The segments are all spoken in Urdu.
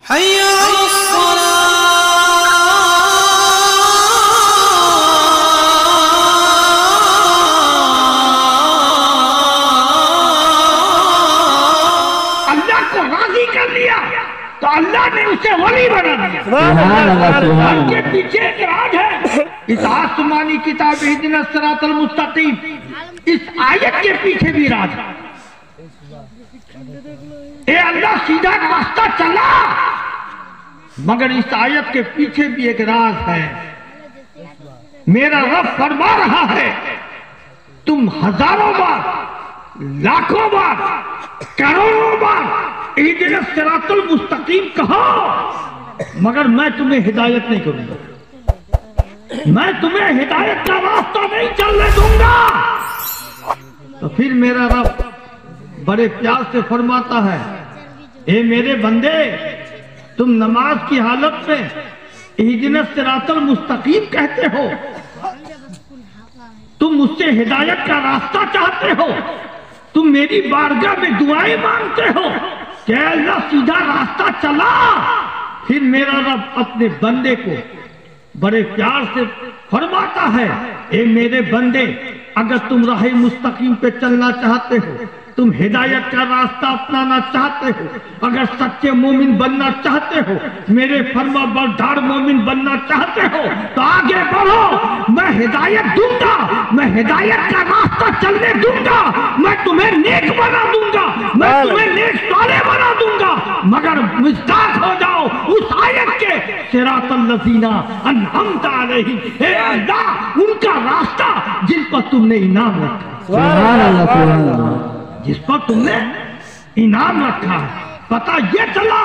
حي على الصلاة اللہ کو راضی کر لیا تو اللہ نے اسے ولی بنا دیا۔ ان کے پیچھے ایک راز ہے، اس آسمانی کتاب اہدنا الصراط المستقیم، اس آیت کے پیچھے بھی راز ہے۔ اے اللہ سیدھا راستہ چلا، مگر اس آیت کے پیچھے بھی ایک راز ہے۔ میرا رب فرما رہا ہے تم ہزاروں بار، لاکھوں بار، کروڑوں بار اہدنا الصراط المستقیم کہو، مگر میں تمہیں ہدایت نہیں کروں گا، میں تمہیں ہدایت کا راستہ نہیں چلنے دوں گا۔ تو پھر میرا رب بڑے پیار سے فرماتا ہے، اے میرے بندے، تم نماز کی حالت میں اہدنا الصراط المستقیم کہتے ہو، تم مجھ سے ہدایت کا راستہ چاہتے ہو، تم میری بارگاہ میں دعائیں مانگتے ہو کہ اے اللہ سیدھا راستہ چلا۔ پھر میرا رب اپنے بندے کو بڑے پیار سے فرماتا ہے، اے میرے بندے، اگر تم راہ مستقیم پہ چلنا چاہتے ہو، تم ہدایت کا راستہ اپنانا چاہتے ہو، اگر سچے مومن بننا چاہتے ہو، میرے فرما بردار مومن بننا چاہتے ہو، تو آگے بڑھو، میں ہدایت دوں گا، میں ہدایت کا راستہ چلنے دوں گا، میں تمہیں نیک بنا دوں گا، میں تمہیں نیک صالح بنا دوں گا، مگر مصداق ہو جاؤ اس آیت کے، صراط الذین انعمت علیہم، اے اللہ ان کا راستہ جن پر تم نے انعام رکھا، سبحان اللہ سبحان اللہ، جس پر تم نے انعام رکھا ہے۔ پتہ یہ چلا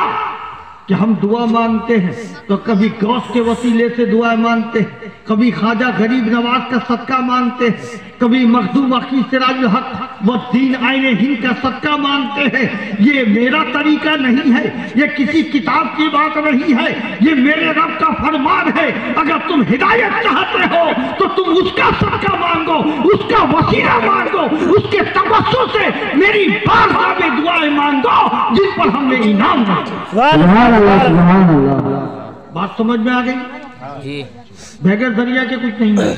کہ ہم دعا مانگتے ہیں تو کبھی غوث کے وسیلے سے دعا مانگتے ہیں، کبھی خواجہ غریب نواز کا صدقہ مانگتے ہیں، کبھی مخدوم اخی سراج الحق والدین آئین ہند کا صدقہ مانگتے ہیں۔ یہ میرا طریقہ نہیں ہے، یہ کسی کتاب کی بات نہیں ہے، یہ میرے رب کا فرمان ہے۔ اگر تم ہدایت چاہتے ہو تو تم اس کا صدقہ مانگو، اس کا وسیلہ مانگو، اس کے توسل سے میری بارگاہ میں دعائیں مانگو جن پر ہم نے انعام رکھا۔ سبحان اللہ سبحان اللہ۔ بات سمجھ میں آ گئی؟ جی بغیر ذریعہ کے کچھ نہیں ہے،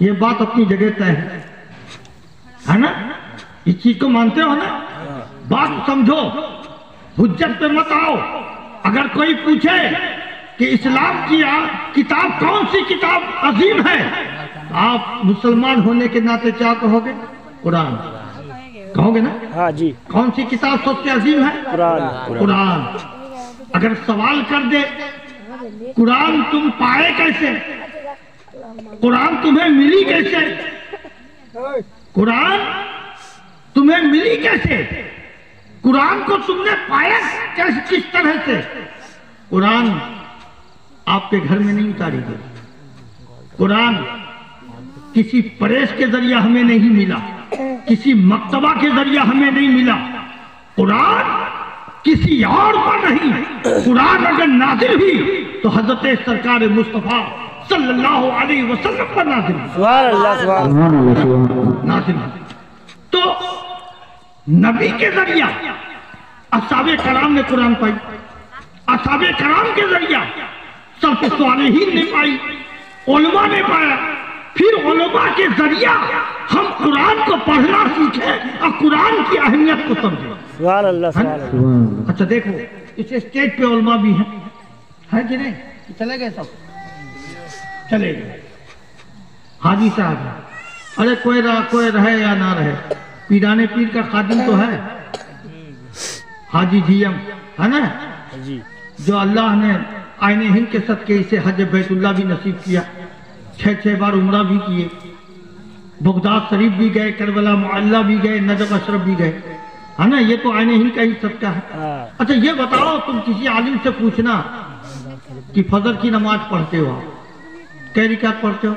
یہ بات اپنی جگہ طے ہے نا؟ اس چیز کو مانتے ہو نا؟ بات سمجھو، حجت پہ مت آؤ۔ اگر کوئی پوچھے کہ اسلام کی کتاب کون سی کتاب عظیم ہے، آپ مسلمان ہونے کے ناطے کیا کہو گے؟ قرآن کہو گے نا؟ ہاں جی، کون سی کتاب سب سے عظیم ہے؟ قرآن۔ قرآن۔ اگر سوال کر دے قرآن تم پائے کیسے، قرآن تمہیں ملی کیسے، قرآن تمہیں ملی کیسے، قرآن کو تم نے پایا کس طرح سے؟ قرآن آپ کے گھر میں نہیں اتاری گئی، قرآن کسی پریس کے ذریعہ ہمیں نہیں ملا، کسی مکتبہ کے ذریعہ ہمیں نہیں ملا، قرآن کسی اور پر نہیں۔ قرآن اگر نازل ہوئی تو حضرت سرکار مصطفیٰ صلی اللہ علیہ وسلم پر نازل ہوئی، سبحان اللہ سبحان اللہ۔ نازل ہوئی۔ تو نبی کے ذریعہ اصحاب کرام نے قرآن پائی، اصحاب کرام کے ذریعہ سلف صالحین نے پائی، علماء نے پایا، پھر علماء کے ذریعہ ہم قرآن کو پڑھنا سیکھیں اور قرآن کی اہمیت کو سمجھیں۔ سبحان اللہ سبحان اللہ۔ اچھا دیکھو، اس اسٹیج پہ علماء بھی ہیں کہ نہیں؟ چلے گئے سب؟ چلے گئے۔ حاجی صاحب، ارے کوئی رہے یا نہ رہے، پیرانے پیر کا خادم تو ہے، حاجی جیم ہے نا، جی، جو اللہ نے آئین ہند کے صدقے اسے حج بیت اللہ بھی نصیب کیا، 6 بار عمرہ بھی کیے، بغداد شریف بھی گئے، کربلا معلی بھی گئے، نجف اشرف بھی گئے، ہے نا؟ یہ تو آئین ہند کا ہی صدقہ ہے۔ اچھا یہ بتاؤ، تم کسی عالم سے پوچھنا کہ فجر کی نماز پڑھتے ہو، کئی رکعت پڑھتے ہو؟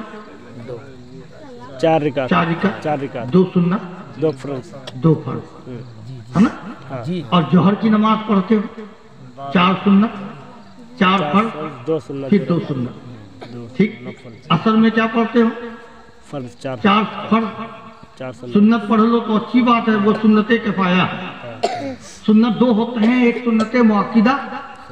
4 رکعت، 4 رکعت، 4 رکعت، 2 سنت، 2 فرض، 2 فرض، ہے نا؟ اور جوہر کی نماز پڑھتے ہو 4 سنت، 4 فرض، 2 سنت، پھر 2 سنت، ٹھیک؟ اثر میں کیا پڑھتے ہو؟ فرض 4 فرض، 4 سنت۔ سنت پڑھ لو تو اچھی بات ہے، وہ سنت کفایہ ہے۔ سنت 2 ہوتے ہیں، ایک سنت مؤکدہ،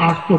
800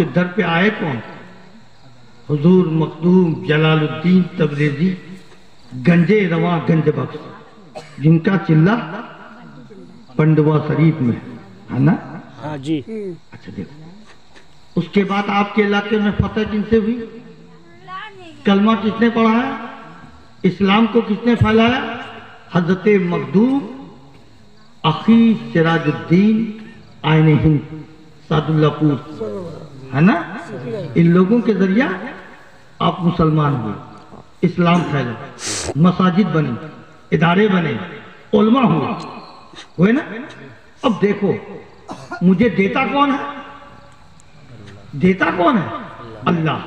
کے در پہ آئے کون؟ حضور مخدوم جلال الدین تبریزی گنجے رواں گنج بخش، جن کا چلہ پنڈوا شریف میں ہے نا؟ ہاں جی اچھا دیکھو، اس کے بعد آپ کے علاقے میں فتح کن سے ہوئی؟ کلمہ کس نے پڑھایا؟ اسلام کو کس نے پھیلایا؟ حضرت مخدوم اخی سراج الدین آئین ہند سعد اللہ پور ہے نا؟ ان لوگوں کے ذریعہ آپ مسلمان ہوئے، اسلام پھیلا، مساجد بنی، ادارے بنے، علماء ہوئے نا؟ اب دیکھو مجھے دیتا کون ہے؟ دیتا کون ہے؟ اللہ۔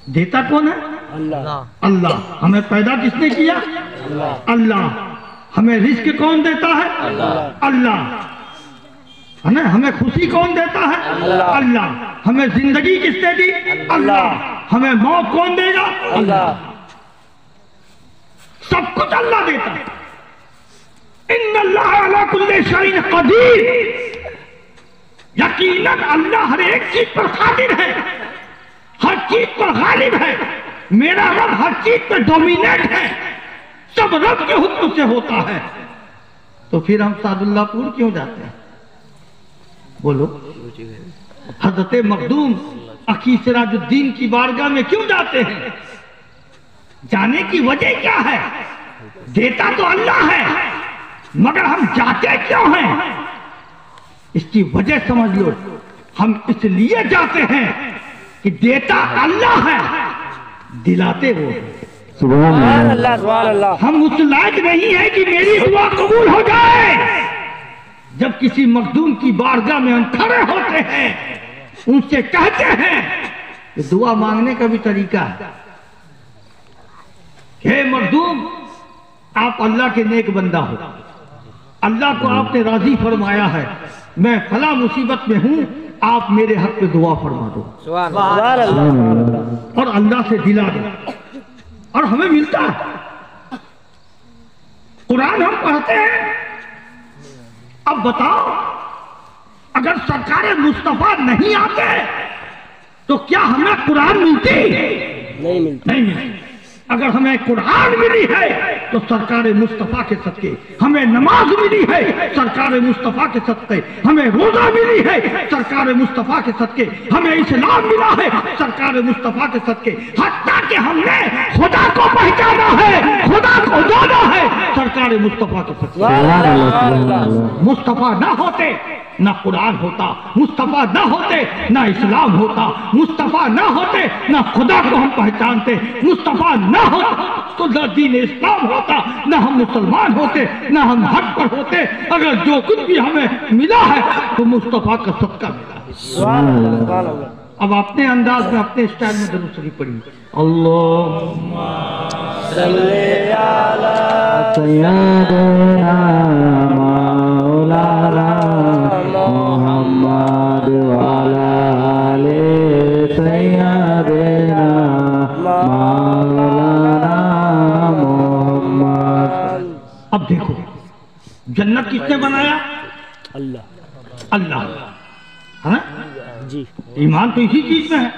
دیتا کون ہے؟ اللہ۔ اللہ۔ ہمیں پیدا کس نے کیا؟ اللہ۔ ہمیں رزق کون دیتا ہے؟ اللہ۔ ہے نا؟ ہمیں خوشی کون دیتا ہے؟ اللہ۔ ہمیں زندگی کس نے دی؟ اللہ۔ ہمیں موت کون دے گا؟ اللہ۔ سب کچھ اللہ دیتا ہے۔ ان اللہ علی کل شیء قدیر، یقیناً اللہ ہر ایک چیز پر قادر ہے، ہر چیز پر غالب ہے۔ میرا رب ہر چیز پر ڈومینیٹ ہے، سب رب کے حکم سے ہوتا ہے۔ تو پھر ہم سعد اللہ پور کیوں جاتے ہیں؟ بولو، حضرت مخدوم اخی سراج الدین کی بارگاہ میں کیوں جاتے ہیں؟ جانے کی وجہ کیا ہے؟ دیتا تو اللہ ہے، مگر ہم جاتے کیوں ہیں؟ اس کی وجہ سمجھ لو، ہم اس لیے جاتے ہیں کہ دیتا اللہ ہے، دلاتے وہ ہیں۔ سبحان اللہ، سبحان اللہ۔ ہم اس لائق نہیں ہیں کہ میری دعا قبول ہو جائے۔ جب کسی مخدوم کی بارگاہ میں ہم کھڑے ہوتے ہیں، ان سے کہتے ہیں کہ دعا مانگنے کا بھی طریقہ ہے۔ کہ مخدوم آپ اللہ کے نیک بندہ ہو، اللہ کو آپ نے راضی فرمایا ہے، میں فلاں مصیبت میں ہوں، آپ میرے حق پہ دعا فرما دو، سبحان اللہ۔ اور اللہ سے دلا دو، اور ہمیں ملتا ہے۔ قرآن ہم پڑھتے ہیں۔ اب بتاؤ، اگر سرکار مصطفیٰ نہیں آتے تو کیا ہمیں قرآن ملتی؟ نہیں ملتی۔ نہیں ملتی۔ اگر ہمیں قرآن ملی ہے تو سرکار مصطفیٰ کے صدقے، ہمیں نماز ملی ہے سرکار مصطفیٰ کے صدقے، ہمیں روزہ ملی ہے سرکار مصطفیٰ کے صدقے، ہمیں اسلام ملا ہے سرکار مصطفیٰ کے صدقے، حتیٰ کہ ہم نے خدا کو پہچانا ہے، خدا کو جانا ہے سرکار مصطفیٰ کے صدقے۔ مصطفیٰ نہ ہوتے نہ قرآن ہوتا، مصطفیٰ نہ ہوتے نہ اسلام ہوتا، مصطفیٰ نہ ہوتے نہ خدا کو ہم پہچانتے، مصطفیٰ نہ ہوتا تو نہ دین اسلام ہوتا، نہ ہم مسلمان ہوتے، نہ ہم حق پر ہوتے۔ اگر جو کچھ بھی ہمیں ملا ہے تو مصطفیٰ کا صدقہ ملا ہے۔ سبحان اللہ، سبحان اللہ۔ اب اپنے انداز میں اپنے اسٹائل میں درود شریف پڑھیں۔ اللہم صلی علی سیدنا مولانا محمد وعلی آل سیدنا مولانا محمد۔ اب دیکھو، جنت کس نے بنایا؟ اللہ۔ اللہ۔ ہاں جی ایمان تو اسی چیز میں ہے۔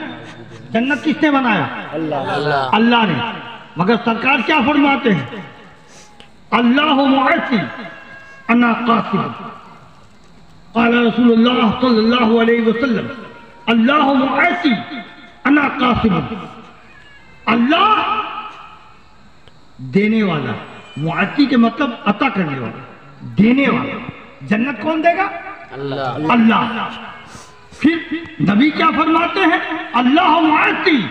جنت کس نے بنایا؟ اللہ۔ اللہ نے۔ مگر سرکار کیا فرماتے ہیں؟ اللہ معطی انا قاسم، قال رسول اللہ صلی اللہ علیہ وسلم اللہ معطی انا قاسم۔ اللہ دینے والا، معطی کے مطلب عطا کرنے والا، دینے والا۔ جنت کون دے گا؟ اللہ۔ اللہ۔ پھر نبی کیا فرماتے ہیں؟ اللہ معطی،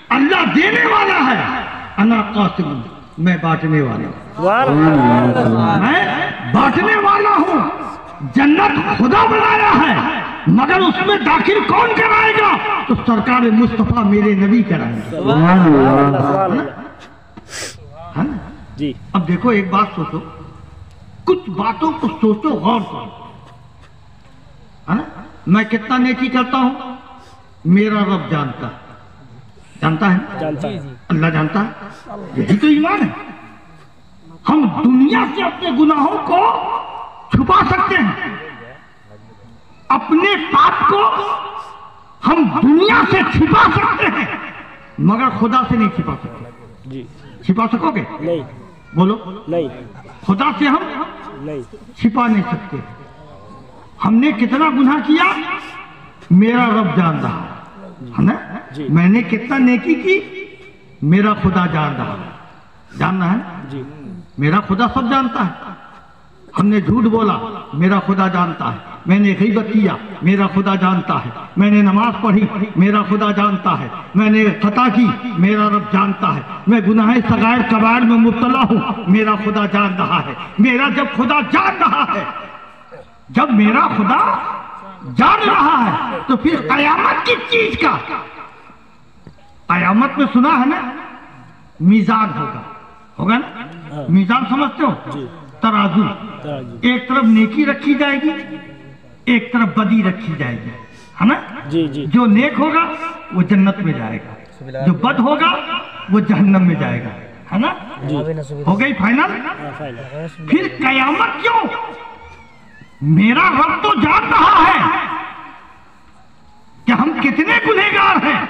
اللہ دینے والا ہے، انا قاسم، میں بانٹنے والا ہوں، میں بانٹنے والا ہوں۔ جنت خدا بنایا ہے، مگر اس میں داخل کون کرائے گا؟ تو سرکار مصطفیٰ میرے نبی کرائیں گے۔ ہے نا؟ جی اب دیکھو ایک بات سوچو، کچھ باتوں کو سوچو، غور کرو، ہے نا؟ میں کتنا نیکی کرتا ہوں میرا رب جانتا ہے، جانتا ہے نا؟ جانتا ہے۔ اللہ جانتا ہے، یہی تو ایمان ہے۔ ہم دنیا سے اپنے گناہوں کو چھپا سکتے ہیں، اپنے پاپ کو ہم دنیا سے چھپا سکتے ہیں مگر خدا سے نہیں چھپا سکتے. جی چھپا سکو گے؟ نہیں بولو. نہیں خدا سے ہم نہیں چھپا نہیں سکتے. ہم نے کتنا گناہ کیا میرا رب جان رہا ہے نا. جی. میں نے کتنا نیکی کی میرا خدا جان رہا ہے. جاننا ہے جی میرا خدا سب جانتا ہے. ہم نے جھوٹ بولا میرا خدا جانتا ہے. میں نے غیبت کیا میرا خدا جانتا ہے. میں نے نماز پڑھی میرا خدا جانتا ہے. میں نے خطا کی میرا رب جانتا ہے. میں گناہ صغائر کبائر میں مبتلا ہوں میرا خدا جان رہا ہے. میرا جب خدا جان رہا ہے جب میرا خدا جان رہا ہے تو پھر قیامت کس چیز کا؟ قیامت میں سنا ہے نا میزان ہوگا نا. میزان سمجھتے ہو؟ جی ترازو. تراجی. ایک طرف نیکی رکھی جائے گی ایک طرف بدی رکھی جائے گی ہے نا. جی جی جو نیک ہوگا وہ جنت میں جائے گا جو بد ہوگا وہ جہنم میں جائے گا ہے نا. ہو گئی فائنل. پھر قیامت کیوں؟ میرا رب تو جان رہا ہے کہ ہم کتنے گنہگار ہیں.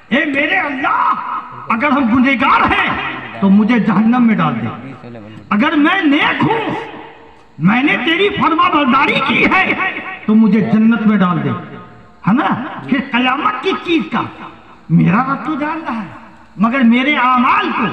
اے میرے اللہ اگر ہم گنہگار ہیں تو مجھے جہنم میں ڈال دے. اگر میں نیک ہوں میں نے تیری فرما برداری کی ہے تو مجھے جنت میں ڈال دے ہے نا. پھر قیامت کی چیز کا میرا رب تو جانتا ہے مگر میرے اعمال کو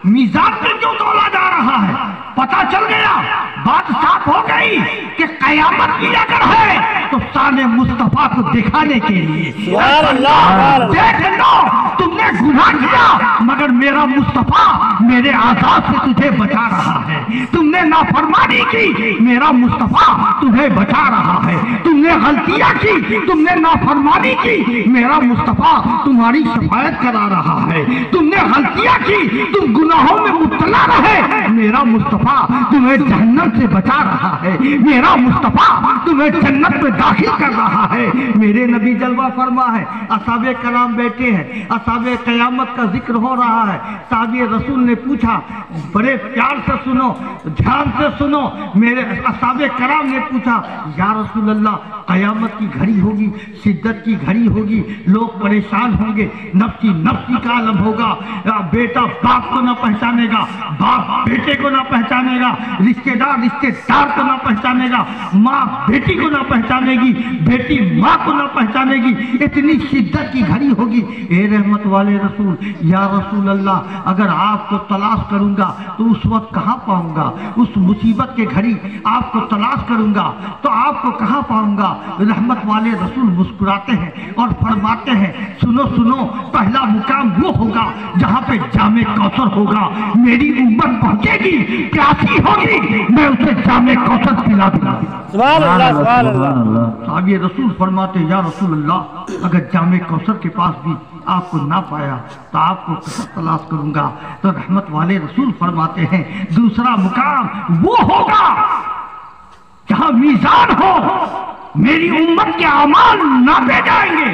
میزان پہ کیوں تولا جا رہا ہے؟ پتہ چل گیا بات صاف ہو گئی کہ قیامت بھی اگر ہے تو شان مصطفیٰ کو دکھانے کے لیے. سبحان اللہ سبحان اللہ. دیکھ لو تم نے گناہ کیا مگر میرا مصطفیٰ میرے عذاب سے تجھے بچا رہا ہے. تم نے نافرمانی کی میرا مصطفیٰ تمہیں بچا رہا ہے. تم نے غلطیاں کی تم نے نافرمانی کی میرا مصطفیٰ تمہاری شفاعت کرا رہا ہے. تم نے غلطیاں کی تم گناہوں میں مبتلا رہے میرا مصطفیٰ تمہیں جہنم سے بچا رہا ہے. میرا مصطفیٰ تمہیں جنت میں داخل کر رہا ہے. میرے نبی جلوہ فرما ہے. اصحاب کرام بیٹھے ہیں اصحاب قیامت کا ذکر ہو رہا ہے. صحابی رسول نے پوچھا بڑے پیار سے سنو دھیان سے سنو. میرے اصحاب کرام نے پوچھا یا رسول اللہ قیامت کی گھڑی ہوگی شدت کی گھڑی ہوگی لوگ پریشان ہوں گے نفسی نفسی کا عالم ہوگا. بیٹا باپ کو نہ پہچانے گا باپ بیٹے کو نہ پہچانے گا رشتے دار کو نہ پہچانے گا ماں بیٹی کو نہ پہچانے گی بیٹی ماں کو نہ پہچانے گی. اتنی شدت کی گھڑی ہوگی. اے رحمت والے رسول یا رسول اللہ اگر آپ کو تلاش کروں گا تو اس وقت کہاں پاؤں گا؟ اس مصیبت کے گھڑی آپ کو تلاش کروں گا تو آپ کو کہاں پاؤں گا؟ رحمت والے رسول مسکراتے ہیں اور فرماتے ہیں سنو سنو پہلا مقام وہ ہوگا جہاں پہ جام کوثر ہوگا. میری امت پہنچے گی پیاسی ہوگی میں اسے جام کوثر پلا دوں گا. سبحان اللہ سبحان اللہ. صحابی رسول فرماتے یا رسول اللہ اگر جام کوثر کے پاس بھی آپ کو نہ پایا تو آپ کو کہاں تلاش کروں گا؟ تو رحمت والے رسول فرماتے ہیں دوسرا مقام وہ ہوگا جہاں میزان ہو میری امت کے اعمال ناپے جائیں گے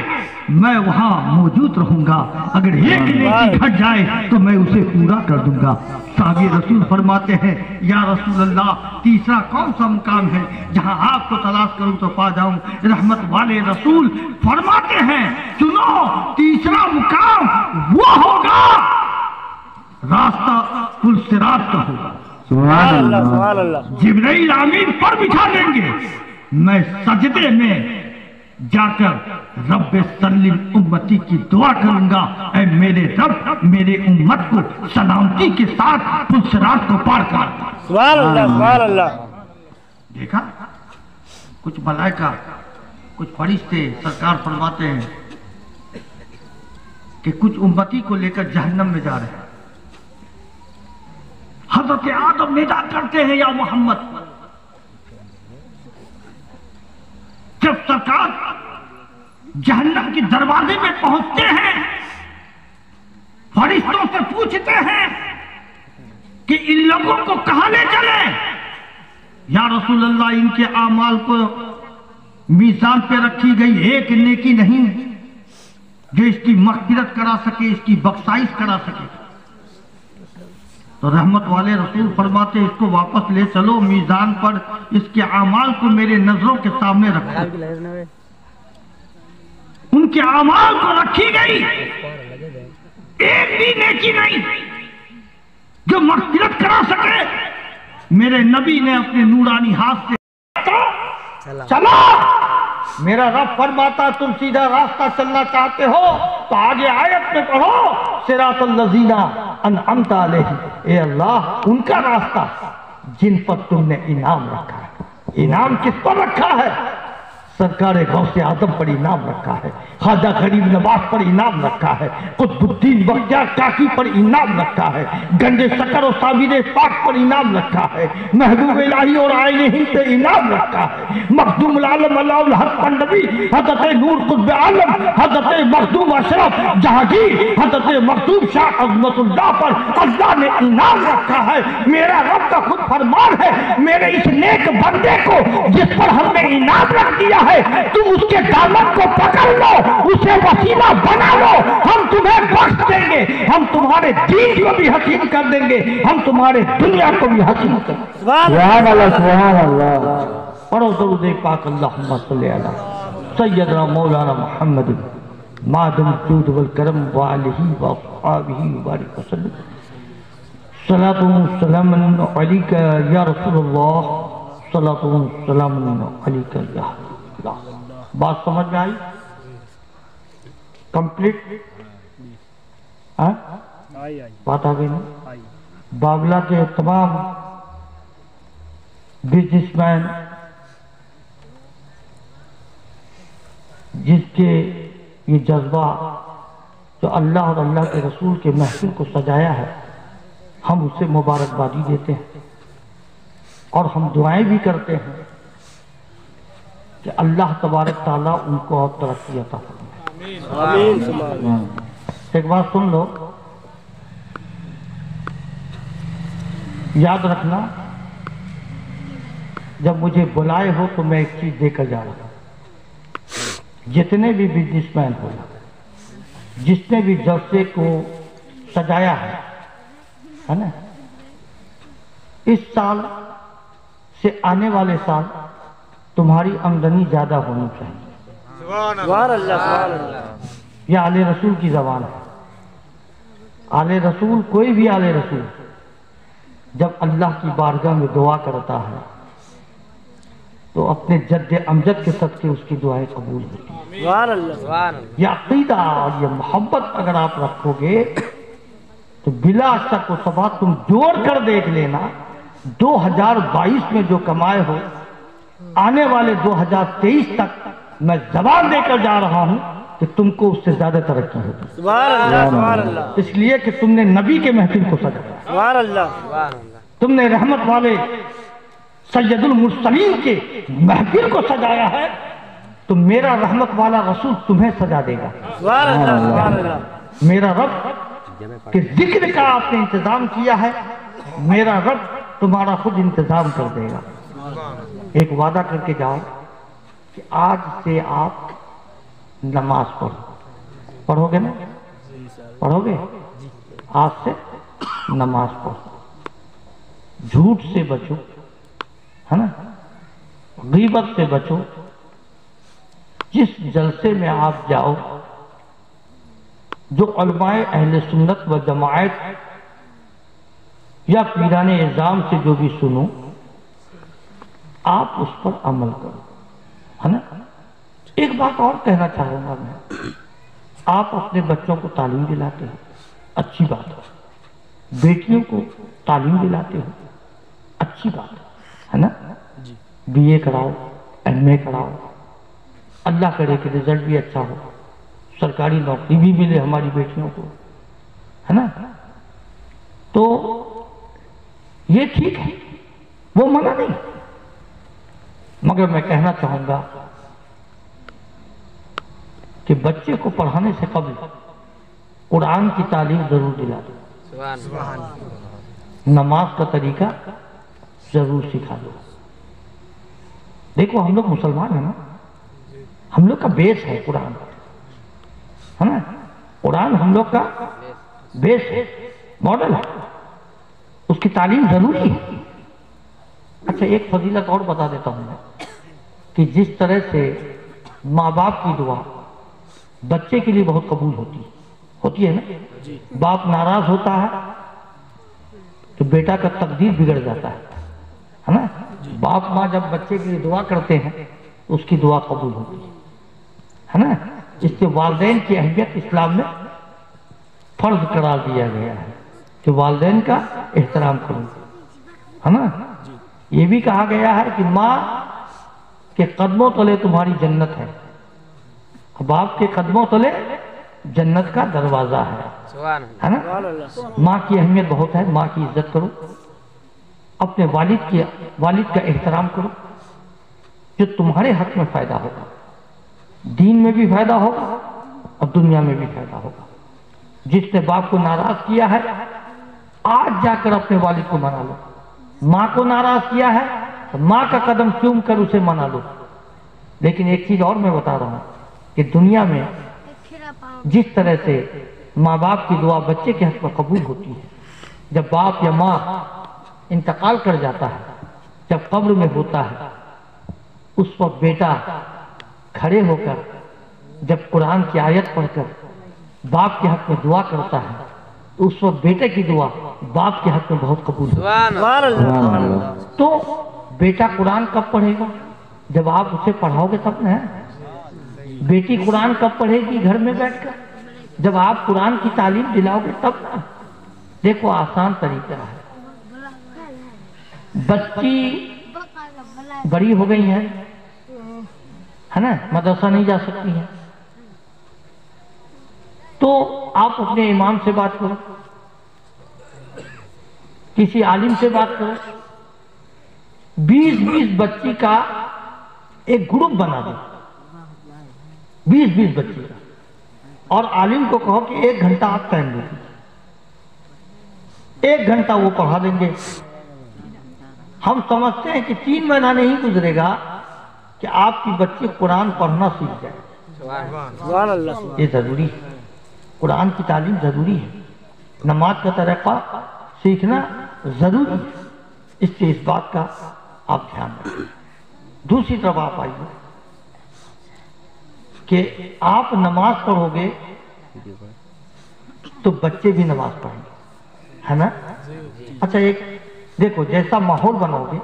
میں وہاں موجود رہوں گا. اگر ایک نیکی گھٹ جائے تو میں اسے پورا کر دوں گا. صحابی رسول فرماتے ہیں یا رسول اللہ تیسرا کون سا مقام ہے جہاں آپ کو تلاش کروں تو پا جاؤں؟ رحمت والے رسول فرماتے ہیں سنو تیسرا مقام وہ ہوگا راستہ پل صراط کا ہوگا. سبحان اللہ سبحان اللہ. جبرائیل امین پر بچھا دیں گے میں سجدے میں جا کر رب سلم امتی کی دعا کروں گا اے میرے رب میرے امت کو سلامتی کے ساتھ پل صراط کو پار کر. سبحان اللہ سبحان اللہ. دیکھا کچھ ملائکہ کچھ فرشتے سرکار فرماتے ہیں کہ کچھ امتی کو لے کر جہنم میں جا رہے ہیں. حضرت آدم ندا کرتے ہیں یا محمد. جب سرکار جہنم کی دروازے میں پہنچتے ہیں فرشتوں سے پوچھتے ہیں کہ ان لوگوں کو کہاں لے چلیں؟ یا رسول اللہ ان کے اعمال کو میزان پہ رکھی گئی ایک نیکی نہیں جو اس کی مغفرت کرا سکے اس کی بخشائش کرا سکے. تو رحمت والے رسول فرماتے اس کو واپس لے چلو میزان پر اس کے اعمال کو میرے نظروں کے سامنے رکھو. ان کے اعمال کو رکھی گئی، ایک بھی نیکی نہیں جو مغفرت کرا سکے۔ میرے نبی نے اپنے نورانی ہاتھ سے چلا، میرا رب فرماتا تم سیدھا راستہ چلنا چاہتے ہو تو آگے آیت میں پڑھو، صراط الذین انعمت علیہم، اے اللہ ان کا راستہ جن پر تم نے انعام رکھا ہے۔ انعام کس پر رکھا ہے؟ سرکار غوث اعظم پر انعام رکھا ہے، خواجہ غریب نواز پر انعام رکھا ہے، قطب الدین بختیار کاکی پر انعام رکھا ہے، گنج شکر و صابر پاک پر انعام رکھا ہے، محبوب الہی اور آئین ہند پہ انعام رکھا ہے، مخدوم العالم اللہ الحق النبی حضرت نور قطب عالم حضرت مخدوم اشرف جہانگیر حضرت مخدوم شاہ عظمت اللہ پر اللہ نے انعام رکھا ہے۔ میرا رب کا خود فرمان ہے، میرے اس نیک بندے کو جس پر ہم نے انعام رکھ دیا ہے تم اس کے دامن کو پکڑ لو، اسے وسیلہ بنا لو، ہم تمہیں بخش دیں گے، ہم تمہارے دین کو بھی حسین کر دیں گے، ہم تمہارے دنیا کو بھی حسین کر دیں گے۔ سبحان اللہ سبحان اللہ۔ پڑھو درود پاک اللہم صلی علی سیدنا مولانا محمد مادم الجود والکرم وآلہ وآصحابہ وبارک وسلم۔ صلاۃ و سلام علیک یا رسول اللہ، صلاۃ و سلام علیک یا اللہ۔ بات سمجھ میں آئی؟ کمپلیٹ بات آ گئی نا؟ بابلہ کے تمام بزنس مین جس کے یہ جذبہ جو اللہ اور اللہ کے رسول کے محفل کو سجایا ہے، ہم اسے مبارکبادی دیتے ہیں اور ہم دعائیں بھی کرتے ہیں کہ اللہ تبارک تعالیٰ ان کو اور ترقی عطا فرمائے۔ ایک بات سن لو، یاد رکھنا جب مجھے بلائے ہو تو میں ایک چیز دے کر جا رہا ہوں۔ جتنے بھی بزنس مین ہو، جس نے بھی جلسے کو سجایا ہے نا، اس سال سے آنے والے سال تمہاری آمدنی زیادہ ہونی چاہیے۔ سبحان اللہ سبحان اللہ۔ یہ آل رسول کی زبان ہے۔ آل رسول، کوئی بھی آل رسول جب اللہ کی بارگاہ میں دعا کرتا ہے تو اپنے جد امجد کے صدقے اس کی دعائیں قبول ہوتی ہیں۔ سبحان اللہ۔ یہ عقیدہ اور یہ محبت اگر آپ رکھو گے تو بلا شک و شبہ تم جوڑ کر دیکھ لینا، 2022 میں جو کمائے ہو آنے والے 2023 تک میں زبان دے کر جا رہا ہوں کہ تم کو اس سے زیادہ ترقی ہوگی۔ سبحان اللہ سبحان اللہ۔ اس لیے کہ تم نے نبی کے محفل کو سجایا، سبحان اللہ۔ تم نے رحمت والے سید المرسلین کے محفل کو سجایا ہے، تو میرا رحمت والا رسول تمہیں سجا دے گا۔ سبحان اللہ سبحان اللہ۔ میرا رب کے ذکر کا آپ نے انتظام کیا ہے، میرا رب تمہارا خود انتظام کر دے گا۔ ایک وعدہ کر کے جاؤ کہ آج سے آپ نماز پڑھو گے نا؟ پڑھو گے؟ آج سے نماز پڑھو، جھوٹ سے بچو، ہے نا، غیبت سے بچو۔ جس جلسے میں آپ جاؤ، جو علماء اہل سنت و جماعت یا پیران اعظام سے جو بھی سنو، آپ اس پر عمل کرو، ہے نا۔ ایک بات اور کہنا چاہوں گا میں، آپ اپنے بچوں کو تعلیم دلاتے ہو، اچھی بات ہے، بیٹیوں کو تعلیم دلاتے ہو، اچھی بات ہے نا۔ بی اے کراؤ، ایم اے کراؤ، اللہ کرے کہ رزلٹ بھی اچھا ہو، سرکاری نوکری بھی ملے ہماری بیٹیوں کو، ہے نا۔ تو یہ ٹھیک ہے، وہ منع نہیں، مگر میں کہنا چاہوں گا کہ بچے کو پڑھانے سے قبل قرآن کی تعلیم ضرور دلا دو، نماز کا طریقہ ضرور سکھا دو۔ دیکھو ہم لوگ مسلمان ہیں نا، ہم لوگ کا بیس ہے قرآن، ہے نا، قرآن ہم لوگ کا بیس ہے، ماڈل ہے، اس کی تعلیم ضروری ہے۔ اچھا ایک فضیلت اور بتا دیتا ہوں میں کہ جس طرح سے ماں باپ کی دعا بچے کے لیے بہت قبول ہوتی ہے نا. باپ ناراض ہوتا ہے تو بیٹا کا تقدیر بگڑ جاتا ہے نا. باپ ماں جب بچے کے لیے دعا کرتے ہیں اس کی دعا قبول ہوتی ہے نا. اس سے والدین کی اہمیت اسلام میں فرض قرار دیا گیا ہے کہ والدین کا احترام کرو ہے نا. یہ بھی کہا گیا ہے کہ ماں کے قدموں تلے تمہاری جنت ہے، باپ کے قدموں تلے جنت کا دروازہ ہے نا. ماں کی اہمیت بہت ہے. ماں کی عزت کرو، اپنے والد کا احترام کرو، جو تمہارے حق میں فائدہ ہوگا، دین میں بھی فائدہ ہوگا اور دنیا میں بھی فائدہ ہوگا. جس نے باپ کو ناراض کیا ہے آج جا کر اپنے والد کو منا لو. ماں کو ناراض کیا ہے تو ماں کا قدم چوم کر اسے منا لو. لیکن ایک چیز اور میں بتا رہا ہوں کہ دنیا میں جس طرح سے ماں باپ کی دعا بچے کے حق میں قبول ہوتی ہے، جب باپ یا ماں انتقال کر جاتا ہے، جب قبر میں ہوتا ہے، اس وقت بیٹا کھڑے ہو کر جب قرآن کی آیت پڑھ کر باپ کے حق میں دعا کرتا ہے تو اس وقت بیٹے کی دعا باپ کے حق میں بہت قبول ہوتی ہے. تو بیٹا قرآن کب پڑھے گا؟ جب آپ اسے پڑھاؤ گے تب نا. بیٹی قرآن کب پڑھے گی گھر میں بیٹھ کر؟ جب آپ قرآن کی تعلیم دلاؤ گے تب نا. دیکھو آسان طریقہ ہے. بچی بڑی ہو گئی ہیں ہے نا، مدرسہ نہیں جا سکتی ہیں، تو آپ اپنے امام سے بات کرو، کسی عالم سے بات کرو. 20 بچی کا ایک گروپ بنا دو، 20 بچی کا، اور عالم کو کہو کہ 1 گھنٹہ آپ ٹائم دو، 1 گھنٹہ وہ پڑھا دیں گے. ہم سمجھتے ہیں کہ 3 مہینہ نہیں گزرے گا کہ آپ کی بچی قرآن پڑھنا سیکھ جائے. یہ ضروری ہے. قرآن کی تعلیم ضروری ہے. نماز کا طریقہ سیکھنا ضروری ہے. اس سے اس بات کا آپ دھیان رکھیں. دوسری طرف آپ آئیے کہ آپ نماز پڑھو گے تو بچے بھی نماز پڑھیں گے ہے نا. اچھا ایک دیکھو، جیسا ماحول بناؤ گے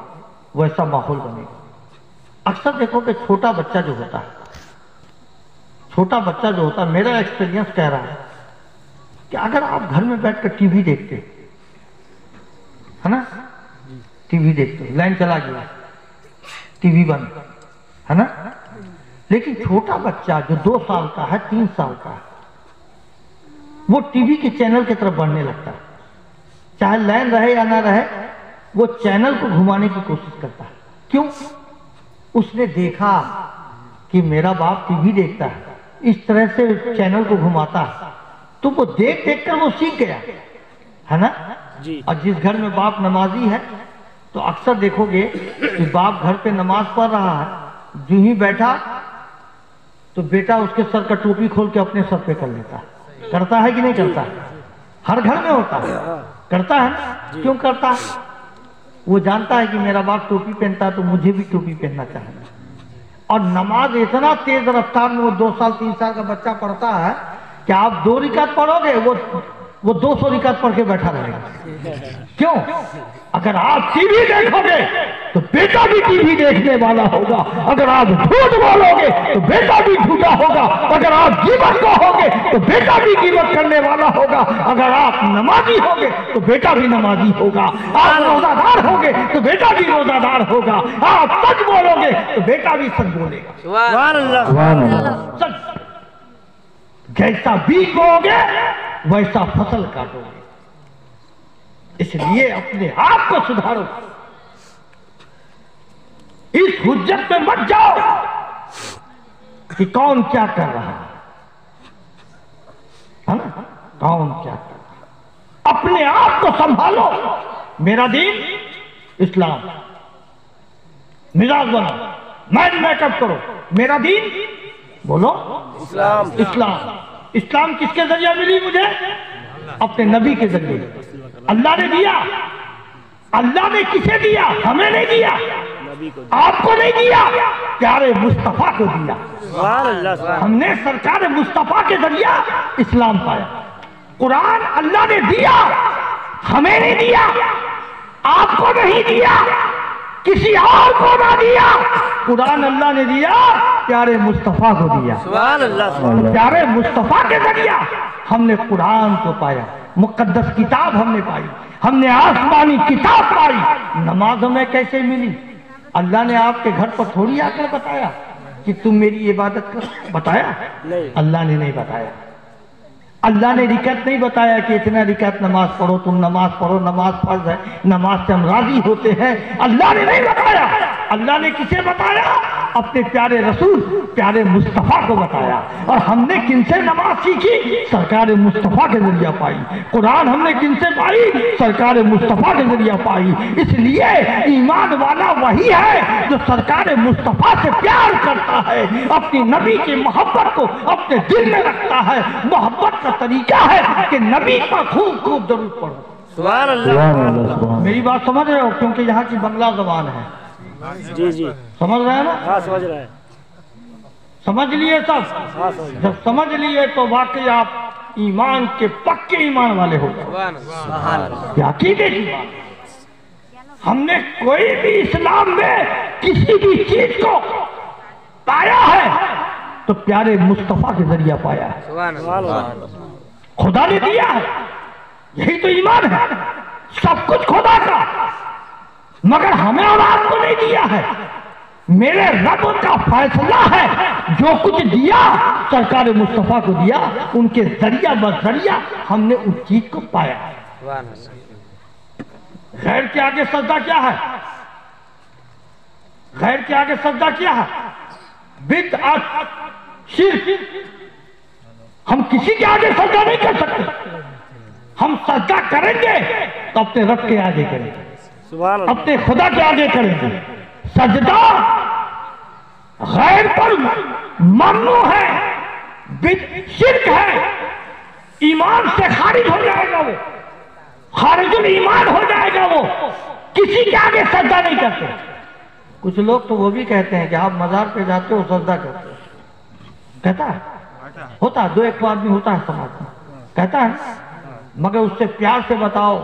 ویسا ماحول بنے گا. اکثر دیکھو کہ چھوٹا بچہ جو ہوتا ہے، میرا ایکسپیرینس کہہ رہا ہے کہ اگر آپ گھر میں بیٹھ کر ٹی وی دیکھتے ہے نا، ٹی وی دیکھتے، لائن چلا گیا، ٹی وی بند ہے نا، لیکن چھوٹا بچہ جو 2 سال کا ہے، 3 سال کا ہے، وہ ٹی وی کے چینل کی طرف بڑھنے لگتا ہے. چاہے لائن رہے یا نہ رہے وہ چینل کو گھمانے کی کوشش کرتا ہے. کیوں؟ اس نے دیکھا کہ میرا باپ ٹی وی دیکھتا ہے، اس طرح سے چینل کو گھماتا ہے، تو وہ دیکھ کر وہ سیکھ گیا ہے نا. اور جس گھر میں باپ نمازی ہے تو اکثر دیکھو گے کہ باپ گھر پہ نماز پڑھ رہا ہے، جو ہی بیٹھا تو بیٹا اس کے سر کا ٹوپی کھول کے اپنے سر پہ کر لیتا ہے. کرتا ہے کہ نہیں کرتا؟ ہر گھر میں ہوتا ہے. کرتا ہے. کیوں کرتا ہے؟ وہ جانتا ہے کہ میرا باپ ٹوپی پہنتا ہے تو مجھے بھی ٹوپی پہننا چاہیے. اور نماز اتنا تیز رفتار میں وہ 2 سال 3 سال کا بچہ پڑھتا ہے کہ آپ 2 رکعت پڑھو گے وہ 200 رکعت پڑھ کے بیٹھا رہے گا. کیوں؟ اگر آپ ٹی وی دیکھو گے تو بیٹا بھی ٹی وی دیکھنے والا ہوگا. اگر آپ جھوٹ بولو گے تو بیٹا بھی جھوٹا ہوگا. اگر آپ غیبت کہو گے تو بیٹا بھی غیبت کرنے والا ہوگا. اگر آپ نمازی ہوگے تو بیٹا بھی نمازی ہوگا. آپ روزہ دار ہوگے تو بیٹا بھی روزہ دار ہوگا. آپ سچ بولو گے تو بیٹا بھی سچ بولے گا. سبحان اللہ. سچ. جیسا بیج بو گے ویسا فصل کاٹو گے. اس لیے اپنے آپ کو سدھارو. اس حجت میں مت جاؤ کہ کون کیا کر رہا ہے نا. کون کیا کر رہا ہے. اپنے آپ کو سنبھالو. میرا دین اسلام. مزاج بنو، مائنڈ میک اپ کرو. میرا دین بولو اسلام. اسلام. اسلام کس کے ذریعہ ملی مجھے؟ اپنے نبی کے ذریعے. اللہ نے دیا. اللہ نے کسے دیا؟ ہمیں نہیں دیا، آپ کو نہیں دیا، پیارے مصطفیٰ کو دیا. سبحان اللہ سبحان ہم نے سرکار مصطفیٰ کے ذریعہ اسلام پایا. قرآن اللہ نے دیا، ہمیں نہیں دیا، آپ کو نہیں دیا، کسی اور کو نہ دیا. قرآن اللہ نے دیا، پیارے مصطفیٰ کو دیا. سبحان اللہ سبحان اللہ. پیارے مصطفیٰ کے ذریعہ ہم نے قرآن کو پایا، مقدس کتاب ہم نے پائی، ہم نے آسمانی کتاب پائی. نماز ہمیں کیسے ملی؟ اللہ نے آپ کے گھر پر تھوڑی آ کر بتایا کہ تم میری عبادت کرو، بتایا؟ نہیں. اللہ نے نہیں بتایا. اللہ نے رکعت نہیں بتایا کہ اتنا رکعت نماز پڑھو، تم نماز پڑھو، نماز فرض ہے، نماز سے ہم راضی ہوتے ہیں. اللہ نے نہیں بتایا. اللہ نے کسے بتایا؟ اپنے پیارے رسول پیارے مصطفیٰ کو بتایا. اور ہم نے کن سے نماز سیکھی؟ سرکار مصطفیٰ کے ذریعہ پائی. قرآن ہم نے کن سے پائی؟ سرکار مصطفیٰ کے ذریعہ پائی. اس لیے ایمان والا وہی ہے جو سرکار مصطفیٰ سے پیار کرتا ہے، اپنی نبی کی محبت کو اپنے دل میں رکھتا ہے. محبت کا طریقہ ہے کہ نبی کا خوب خوب درود پڑھو. سبحان اللہ. میری بات سمجھ رہے ہو؟ کیونکہ یہاں کی بنگلہ زبان ہے. جی جی سمجھ رہے ہیں نا؟ ہاں سمجھ رہے ہیں. سمجھ لیے سب؟ ہاں سمجھ رہے جب سمجھ لیے تو واقعی آپ ایمان کے پکے ایمان والے ہو گئے. سبحان اللہ. یہ عقیدے کی بات ہے. ہم نے کوئی بھی اسلام میں کسی بھی چیز کو پایا ہے تو پیارے مصطفیٰ کے ذریعہ پایا ہے. سبحان اللہ. خدا نے دیا ہے، یہی تو ایمان ہے. سب کچھ خدا کا، مگر ہمیں اور آپ کو نہیں دیا ہے. میرے رب کا فیصلہ ہے، جو کچھ دیا سرکار مصطفیٰ کو دیا. ان کے ذریعہ بذریعہ ہم نے اس چیز کو پایا. سبحان اللہ. غیر کے آگے سجدہ کیا ہے؟ غیر کے آگے سجدہ کیا ہے؟ بدعت، شرک. ہم کسی کے آگے سجدہ نہیں کر سکتے. ہم سجدہ کریں گے تو اپنے رب کے آگے کریں گے، سبحان اللہ. اپنے خدا کے آگے کریں گے. سجدہ غیر پر ممنوع ہے، شرک ہے، ایمان سے خارج ہو جائے گا، وہ خارج الایمان ہو جائے گا. وہ کسی کے آگے سجدہ نہیں کرتے. کچھ لوگ تو وہ بھی کہتے ہیں کہ آپ مزار پہ جاتے ہو سجدہ کرتے ہو. کہتا ہے، ہوتا ہے، دو ایک آدمی ہوتا ہے سماج میں کہتا ہے، مگر اس سے پیار سے بتاؤ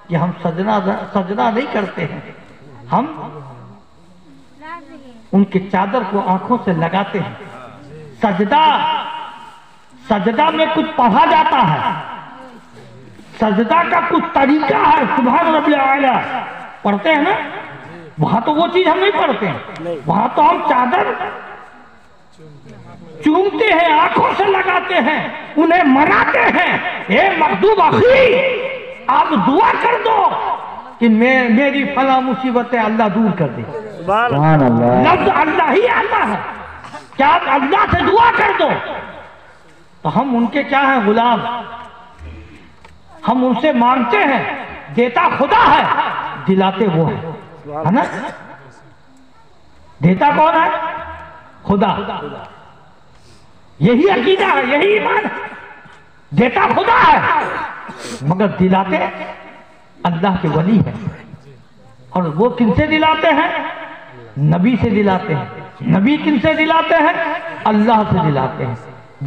کہ ہم سجدہ نہیں کرتے ہیں، ہم ان کے چادر کو آنکھوں سے لگاتے ہیں. سجدہ میں کچھ پڑھا جاتا ہے، سجدہ کا کچھ طریقہ ہے. سبحان ربی اعلیٰ پڑھتے ہیں نا، وہاں تو وہ چیز ہم نہیں پڑھتے ہیں. وہاں تو ہم چادر چومتے ہیں، آنکھوں سے لگاتے ہیں، انہیں مناتے ہیں. اے مغضوب اخی، آپ دعا کر دو کہ میری فلاں مصیبتیں اللہ دور کر دے. سبحان اللہ. لفظ اللہ ہی آتا ہے کہ آپ اللہ سے دعا کر دو. تو ہم ان کے کیا ہیں؟ غلام. ہم ان سے مانگتے ہیں. دیتا خدا ہے، دلاتے وہ ہے نا. دیتا کون ہے؟ خدا. یہی عقیدہ ہے، یہی ایمان ہے. دیتا خدا ہے مگر دلاتے اللہ کے ولی ہیں. اور وہ کن سے دلاتے ہیں؟ نبی سے دلاتے ہیں. نبی کن سے دلاتے ہیں؟ اللہ سے دلاتے ہیں.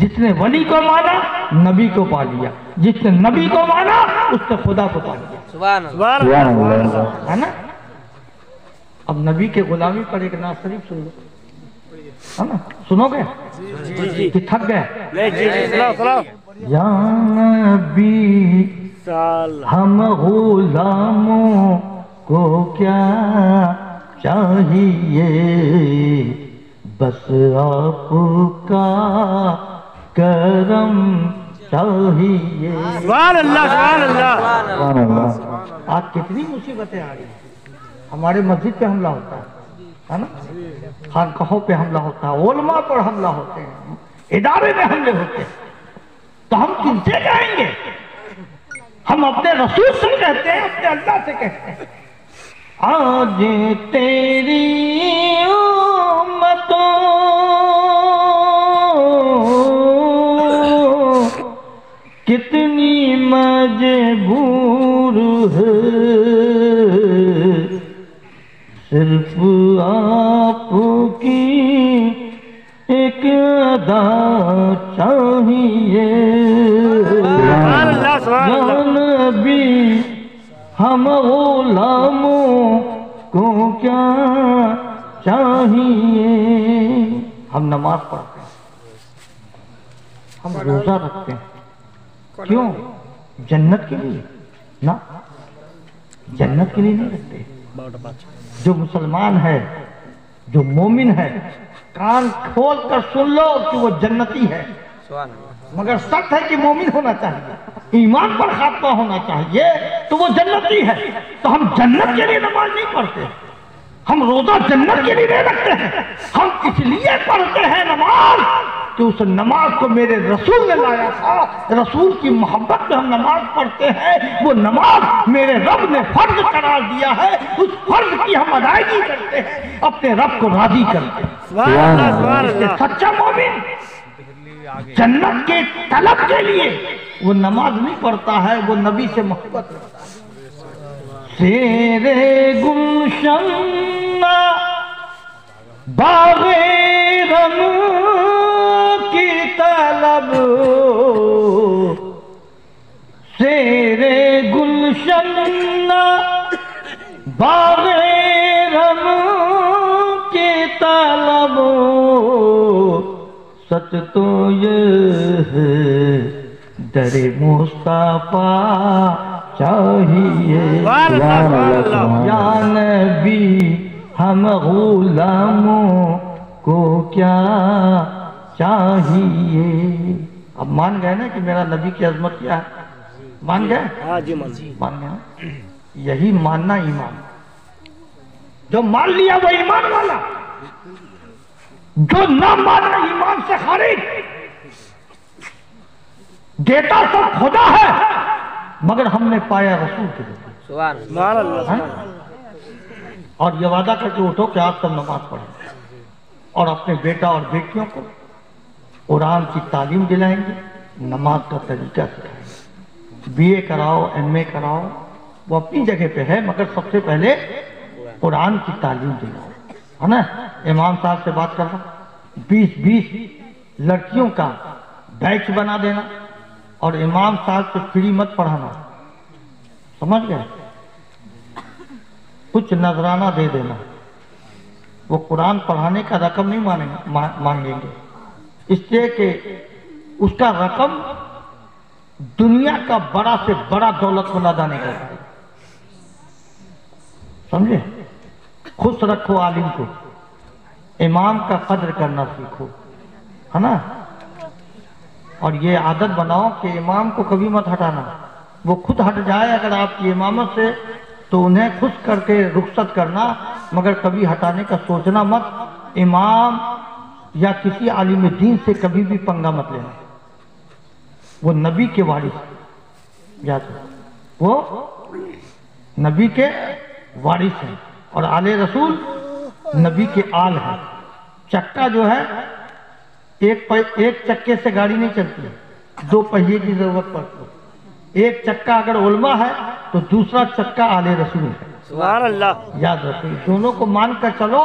جس نے ولی کو مانا نبی کو پا لیا، جس نے نبی کو مانا اس نے خدا کو پا لیا. سبحان اللہ. ہے نا. اب نبی کے غلامی پر ایک نعت شریف سن لو، ہے نا. سنو گے جی جی. کہ تھک گئے؟ نہیں جی جی. سلام سلام. یا نبی سال. ہم غلاموں کو کیا چاہیے، بس آپ کا کرم چاہیے. سبحان اللہ. سبحان اللہ. سبحان اللہ. آج کتنی مصیبتیں آ رہی ہیں. ہمارے مسجد پہ حملہ ہوتا ہے نا، خانقاہوں پہ حملہ ہوتا ہے، علماء پر حملہ ہوتے ہیں، ادارے میں حملے ہوتے ہیں. تو ہم کن سے جائیں گے؟ ہم اپنے رسول سے کہتے ہیں، اپنے اللہ سے کہتے ہیں. آج تیری امتوں کتنی مجبور ہے، صرف آپ کی ایک خدا چاہیے، سبحان اللہ سبحان یا اللہ نبی ہم غلاموں کو کیا چاہیے۔ ہم نماز پڑھتے ہیں، ہم روزہ رکھتے ہیں، کیوں؟ جنت کے لیے نا، جنت کے لیے نہیں رکھتے۔ جو مسلمان ہے، جو مومن ہے، کان کھول کر سن لو کہ وہ جنتی ہے، مگر شرط ہے کہ مومن ہونا چاہیے، ایمان پر خاتمہ ہونا چاہیے، تو وہ جنتی ہے۔ تو ہم جنت کے لیے نماز نہیں پڑھتے، ہم روزہ جنت کے لیے نہیں رکھتے ہیں، ہم اس لیے پڑھتے ہیں نماز کہ اس نماز کو میرے رسول نے لایا تھا، رسول کی محبت میں ہم نماز پڑھتے ہیں، وہ نماز میرے رب نے فرض قرار دیا ہے، اس فرض کی ہم ادائیگی کرتے ہیں، اپنے رب کو راضی کرتے ہیں۔ سبحان اللہ سبحان اللہ سچا مومن جنت کے طلب کے لیے وہ نماز نہیں پڑھتا ہے، وہ نبی سے محبت رکھتا ہے۔ تیرے گلشن باغ رم کی طلب، تیرے گلشن باغ رم کی طلب، سچ تو یہ ہے در مصطفیٰ چاہیے، سبحان اللہ سبحان اللہ یا نبی ہم غلاموں کو کیا چاہیے۔ اب مان گئے نا کہ میرا نبی کی عظمت کیا ہے؟ مان گئے؟ ہاں جی مان مان گئے؟ یہی ماننا ایمان، جو مان لیا وہ ایمان والا، جو نہ مانا ایمان سے خارج۔ دیتا سب خدا ہے، مگر ہم نے پایا رسول کے ذریعے۔ سبحان اللہ ہاں؟ اور یہ وعدہ کر کے اٹھو کہ آپ سب نماز پڑھیں اور اپنے بیٹا اور بیٹیوں کو قرآن کی تعلیم دلائیں گے، نماز کا طریقہ سکھائیں گے۔ بی اے کراؤ، ایم اے کراؤ، وہ اپنی جگہ پہ ہے، مگر سب سے پہلے قرآن کی تعلیم دلاؤ، ہے نا؟ امام صاحب سے بات کرنا، 20 لڑکیوں کا بیچ بنا دینا اور امام صاحب سے فری مت پڑھانا، سمجھ گئے؟ کچھ نذرانہ دے دینا، وہ قرآن پڑھانے کا رقم نہیں مانگیں گے، اس لیے کہ اس کا رقم دنیا کا بڑا سے بڑا دولت مند ادا نہیں کرتا، سمجھے؟ خوش رکھو عالم کو، امام کا قدر کرنا سیکھو، ہے نا؟ اور یہ عادت بناؤ کہ امام کو کبھی مت ہٹانا، وہ خود ہٹ جائے اگر آپ کی امامت سے تو انہیں خوش کر کے رخصت کرنا، مگر کبھی ہٹانے کا سوچنا مت۔ امام یا کسی عالم دین سے کبھی بھی پنگا مت لینا، وہ نبی کے وارث، یاد رکھو، وہ نبی کے وارث ہیں، اور آل رسول نبی کے آل ہیں۔ چکا جو ہے ایک چکے سے گاڑی نہیں چلتی، 2 پہیے کی ضرورت پڑتی ہے۔ ایک چکا اگر علماء ہے تو دوسرا چکا آل رسول ہے، سبحان اللہ یاد رکھو، دونوں کو مان کر چلو،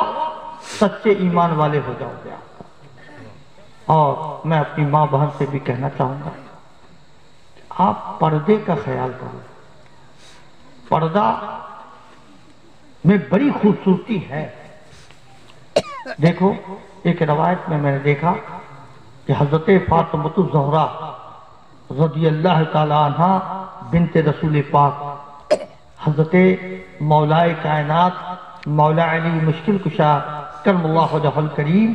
سچے ایمان والے ہو جاؤ گے آپ۔ اور میں اپنی ماں بہن سے بھی کہنا چاہوں گا، آپ پردے کا خیال کرو، پردہ میں بڑی خوبصورتی ہے۔ دیکھو ایک روایت میں نے دیکھا کہ حضرت فاطمہ الزہرا رضی اللہ تعالی عنہ بنت رسول پاک، حضرت مولائے کائنات مولا علی مشکل کشا کرم اللہ وجہہ الکریم،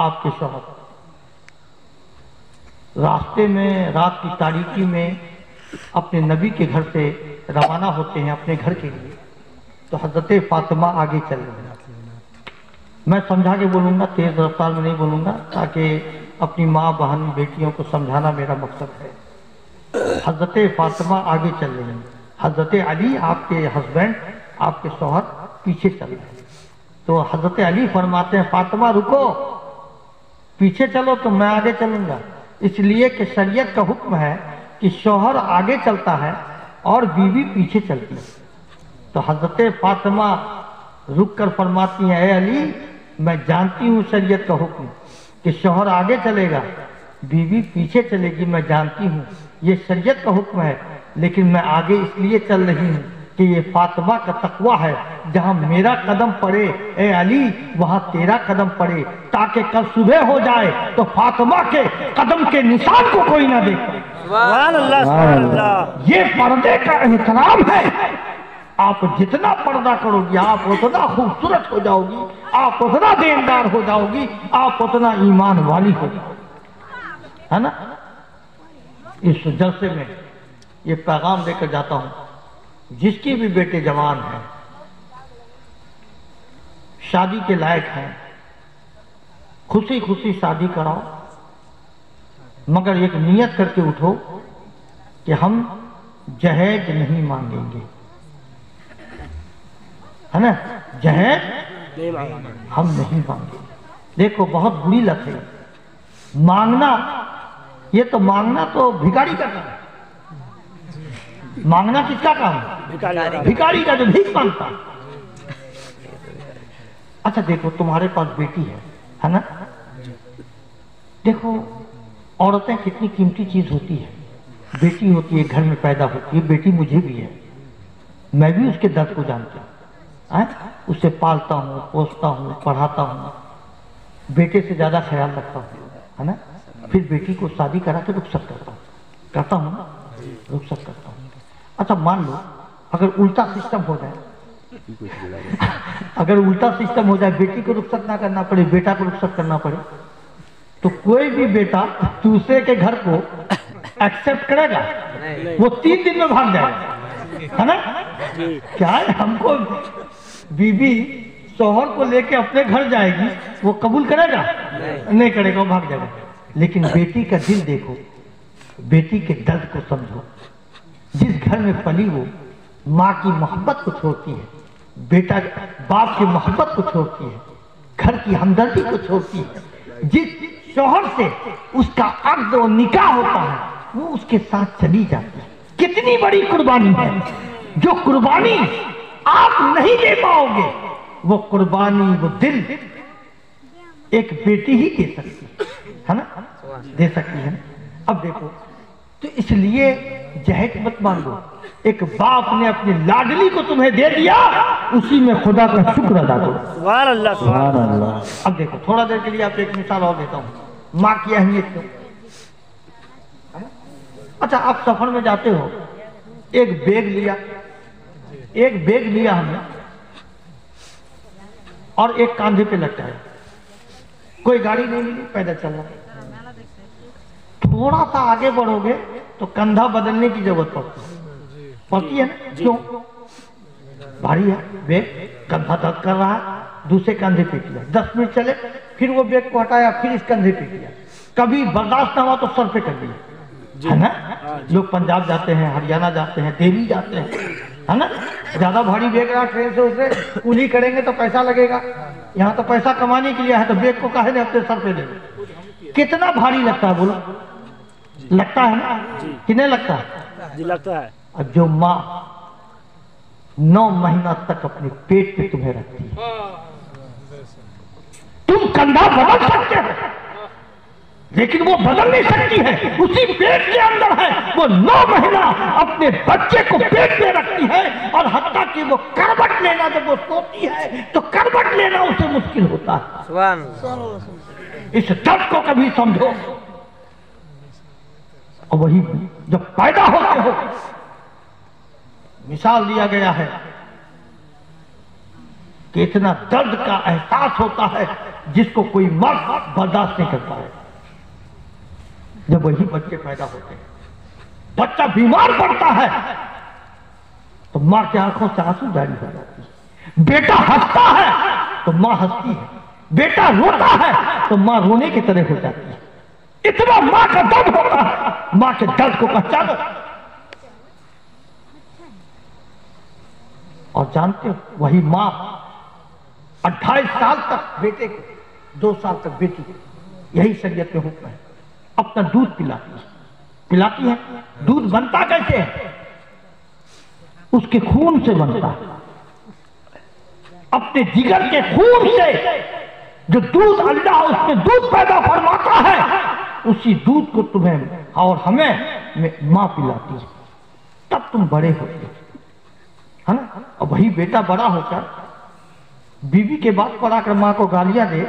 آپ کے شوہر راستے میں رات کی تاریکی میں اپنے نبی کے گھر سے روانہ ہوتے ہیں اپنے گھر کے لیے، تو حضرت فاطمہ آگے چل رہے ہیں۔ میں سمجھا کے بولوں گا، تیز رفتار میں نہیں بولوں گا، تاکہ اپنی ماں بہن بیٹیوں کو سمجھانا میرا مقصد ہے۔ حضرت فاطمہ آگے چل رہے ہیں، حضرت علی آپ کے ہسبینڈ، آپ کے شوہر پیچھے چل رہے ہیں۔ تو حضرت علی فرماتے ہیں فاطمہ رکو، پیچھے چلو تو میں آگے چلوں گا، اس لیے کہ شریعت کا حکم ہے کہ شوہر آگے چلتا ہے اور بیوی پیچھے چلتی ہے۔ تو حضرت فاطمہ رک کر فرماتی ہیں اے علی، میں جانتی ہوں شریعت کا حکم، کہ شوہر آگے چلے گا بیوی پیچھے چلے گی، میں جانتی ہوں یہ شریعت کا حکم ہے، لیکن میں آگے اس لیے چل رہی ہوں کہ یہ فاطمہ کا تقوی ہے، جہاں میرا قدم پڑے اے علی وہاں تیرا قدم پڑے، تاکہ کل صبح ہو جائے تو فاطمہ کے قدم کے نشان کو کوئی نہ دیکھے۔ سبحان اللہ سبحان اللہ۔ یہ پردے کا احترام ہے۔ آپ جتنا پردہ کرو گی آپ اتنا خوبصورت ہو جاؤ گی، آپ اتنا دیندار ہو جاؤ گی، آپ اتنا ایمان والی ہو جاؤ گی، ہے نا؟ اس جلسے میں یہ پیغام دے کر جاتا ہوں، جس کی بھی بیٹے جوان ہیں، شادی کے لائق ہیں، خوشی خوشی شادی کراؤ، مگر ایک نیت کر کے اٹھو کہ ہم جہیز نہیں مانگیں گے، ہے نا؟ جہیز ہم نہیں مانگیں گے۔ دیکھو بہت بری لت ہے مانگنا، یہ تو مانگنا تو بھکاری کا کام ہے۔ مانگنا کس کا کام ہے؟ بھکاری کا، جو بھیک مانگتا۔ اچھا دیکھو تمہارے پاس بیٹی ہے نا؟ دیکھو عورتیں کتنی قیمتی چیز ہوتی ہے، بیٹی ہوتی ہے گھر میں پیدا ہوتی ہے، بیٹی مجھے بھی ہے، میں بھی اس کے درد کو جانتا ہوں، اسے پالتا ہوں، پوستا ہوں، پڑھاتا ہوں، بیٹے سے زیادہ خیال رکھتا ہوں، ہے نا؟ پھر بیٹی کو شادی کرا کے رخصت کرتا ہوں نا، رخصت کرتا ہوں۔ اچھا مان لو اگر الٹا سسٹم ہو جائے، اگر الٹا سسٹم ہو جائے، بیٹی کو رخصت نہ کرنا پڑے، بیٹا کو رخصت کرنا پڑے، تو کوئی بھی بیٹا دوسرے کے گھر کو ایکسپٹ کرے گا؟ وہ 3 دن میں بھاگ جائے گا، ہے نا؟ کیا ہے ہم کو بیوی شوہر کو لے کے اپنے گھر جائے گی، وہ قبول کرے گا؟ نہیں کرے گا، وہ بھاگ جائے گا۔ لیکن بیٹی کا دل دیکھو، بیٹی کے درد کو سمجھو، جس گھر میں پلی وہ ماں کی محبت کو چھوڑتی ہے، بیٹا باپ کی محبت کو چھوڑتی ہے، گھر کی ہمدردی کو چھوڑتی ہے، جس شوہر سے اس کا عقد و نکاح ہوتا ہے وہ اس کے ساتھ چلی جاتی ہے۔ کتنی بڑی قربانی ہے، جو قربانی آپ نہیں دے پاؤ گے وہ قربانی، وہ دل ایک بیٹی ہی دے سکتی ہے نا، دے سکتی ہے۔ اب دیکھو تو اس لیے جہیز مت مانگو، ایک باپ نے اپنی لاڈلی کو تمہیں دے دیا، اسی میں خدا کا شکر ادا کرو۔ سبحان اللہ سبحان اللہ۔ اب دیکھو تھوڑا دیر کے لیے آپ ایک مثال اور دیتا ہوں ماں کی اہمیت کو۔ اچھا آپ سفر میں جاتے ہو، ایک بیگ لیا ہم نے اور ایک کاندھے پہ لگتا ہے، کوئی گاڑی نہیں ملی، پیدل چل رہا ہے، تھوڑا سا آگے بڑھو گے تو کندھا بدلنے کی ضرورت پڑتی ہے نا؟ کیوں؟ بھاری ہے بیگ، کندھا درد کر رہا ہے، دوسرے کندھے پہ کیا، 10 منٹ چلے پھر وہ بیگ کو ہٹایا، پھر اس کندھے پہ کیا، کبھی برداشت نہ ہوا تو سر پہ کر دیا، ہے نا؟ لوگ پنجاب جاتے ہیں، ہریانہ جاتے ہیں، دہلی جاتے ہیں، ہے نا؟ زیادہ بھاری بیگ رہا ٹرین سے اسے کولی کریں گے تو پیسہ لگے گا، یہاں تو پیسہ کمانے کے لیے ہے تو بیگ کو کاہے نے اپنے سر پہ لے لیں؟ کتنا بھاری لگتا ہے بولو؟ لگتا ہے نا؟ کتنے لگتا ہے؟ جی لگتا ہے۔ اب جو ماں 9 مہینہ تک اپنے پیٹ پہ تمہیں رکھتی ہے، تم کندھا بدل سکتے ہو لیکن وہ بدل نہیں سکتی ہے، اسی پیٹ کے اندر ہے، وہ 9 مہینہ اپنے بچے کو پیٹ میں رکھتی ہے، اور حتیٰ کہ وہ کروٹ لینا جب وہ سوتی ہے تو کروٹ لینا اسے مشکل ہوتا ہے۔ سبحان اس درد کو کبھی سمجھو، اور وہی جب پیدا ہوتے ہو مثال دیا گیا ہے کہ اتنا درد کا احساس ہوتا ہے جس کو کوئی مرد برداشت نہیں کرتا ہے۔ جب وہی بچے پیدا ہوتے ہیں، بچہ بیمار پڑتا ہے تو ماں کی آنکھوں سے آنسو جاری ہو جاتی ہے، بیٹا ہنستا ہے تو ماں ہنستی ہے، بیٹا روتا ہے تو ماں رونے کی طرح ہو جاتی ہے، اتنا ماں کا درد ہوتا ہے۔ ماں کے درد کو پہچانو، اور جانتے ہو وہی ماں 28 سال تک بیٹے کو، 2 سال تک بیٹی کو، یہی شریعت میں حکم ہے، اپنا دودھ پلاتی ہے۔ دودھ بنتا کیسے ہے؟ اس کے خون سے بنتا ہے، اپنے جگر کے خون سے جو دودھ اللہ اس میں دودھ پیدا فرماتا ہے، اسی دودھ کو تمہیں اور ہمیں ماں پلاتی ہے، تب تم بڑے ہوتے ہے نا۔ اور وہی بیٹا بڑا ہو کر بیوی کے بات پر آ کر ماں کو گالیاں دے،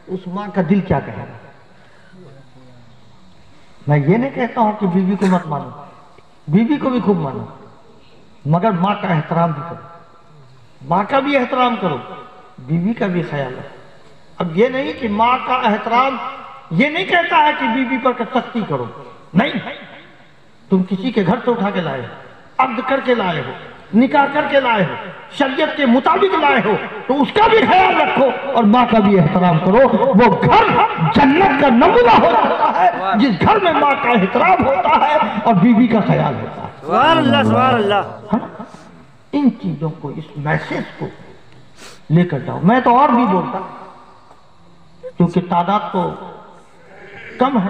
اس ماں کا دل کیا کہے گا؟ میں یہ نہیں کہتا ہوں کہ بیوی کو مت مانو، بیوی کو بھی خوب مانو، مگر ماں کا احترام بھی کرو، ماں کا بھی احترام کرو، بیوی کا بھی خیال رکھو۔ اب یہ نہیں کہ ماں کا احترام یہ نہیں کہتا ہے کہ بیوی پر سختی کرو، نہیں، تم کسی کے گھر سے اٹھا کے لائے ہو، عقد کر کے لائے ہو، نکاح کر کے لائے ہو، شریعت کے مطابق لائے ہو، تو اس کا بھی خیال رکھو اور ماں کا بھی احترام کرو۔ وہ گھر جنت کا نمونہ ہو جاتا ہے جس گھر میں ماں کا احترام ہوتا ہے اور بیوی کا خیال ہوتا ہے۔ سبحان اللہ سبحان اللہ۔ ان چیزوں کو، اس میسج کو لے کر جاؤ۔ میں تو اور بھی بولتا کیونکہ تعداد تو کم ہے،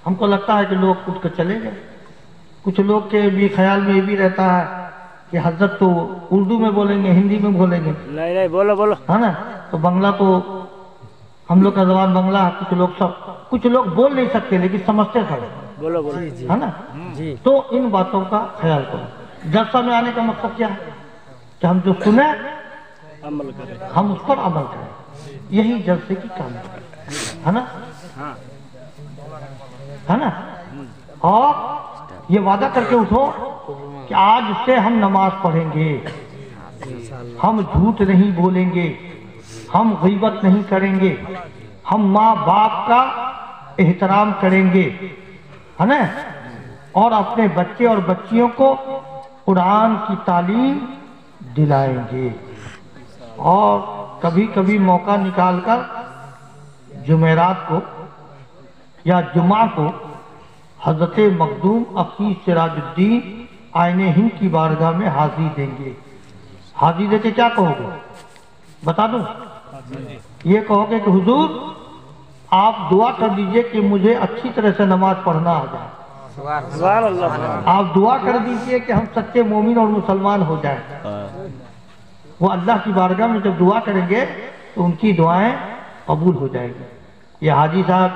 ہم کو لگتا ہے کہ لوگ اٹھ کر چلے گئے۔ کچھ لوگ کے بھی خیال میں یہ بھی رہتا ہے کہ حضرت تو اردو میں بولیں گے، ہندی میں بولیں گے، نہیں نہیں، بولو بولو۔ ہے نا، تو بنگلہ تو ہم لوگ کا زبان بنگلہ ہے، کچھ لوگ بول نہیں سکتے لیکن سمجھتے سب، بولو بولو۔ ہے نا۔ تو ان باتوں کا خیال کرو۔ جلسہ میں آنے کا مقصد کیا ہے؟ کہ ہم جو سنیں عمل کریں۔ ہم اس پر عمل کریں، یہی جلسے کی کام ہے نا، ہے نا۔ اور یہ وعدہ کر کے اٹھو کہ آج سے ہم نماز پڑھیں گے، ہم جھوٹ نہیں بولیں گے، ہم غیبت نہیں کریں گے، ہم ماں باپ کا احترام کریں گے، ہے نا، اور اپنے بچے اور بچیوں کو قرآن کی تعلیم دلائیں گے، اور کبھی کبھی موقع نکال کر جمعرات کو یا جمعہ کو حضرت مخدوم افیس سراج الدین آئین ہند کی بارگاہ میں حاضری دیں گے۔ حاضری دے کے کیا کہو گے بتا دوں؟ یہ کہو گے کہ حضور آپ دعا کر دیجئے کہ مجھے اچھی طرح سے نماز پڑھنا آ جائے، سبحان اللہ۔ آپ دعا کر دیجئے کہ ہم سچے مومن اور مسلمان ہو جائیں۔ وہ اللہ کی بارگاہ میں جب دعا کریں گے تو ان کی دعائیں قبول ہو جائیں گی۔ یہ حاجی صاحب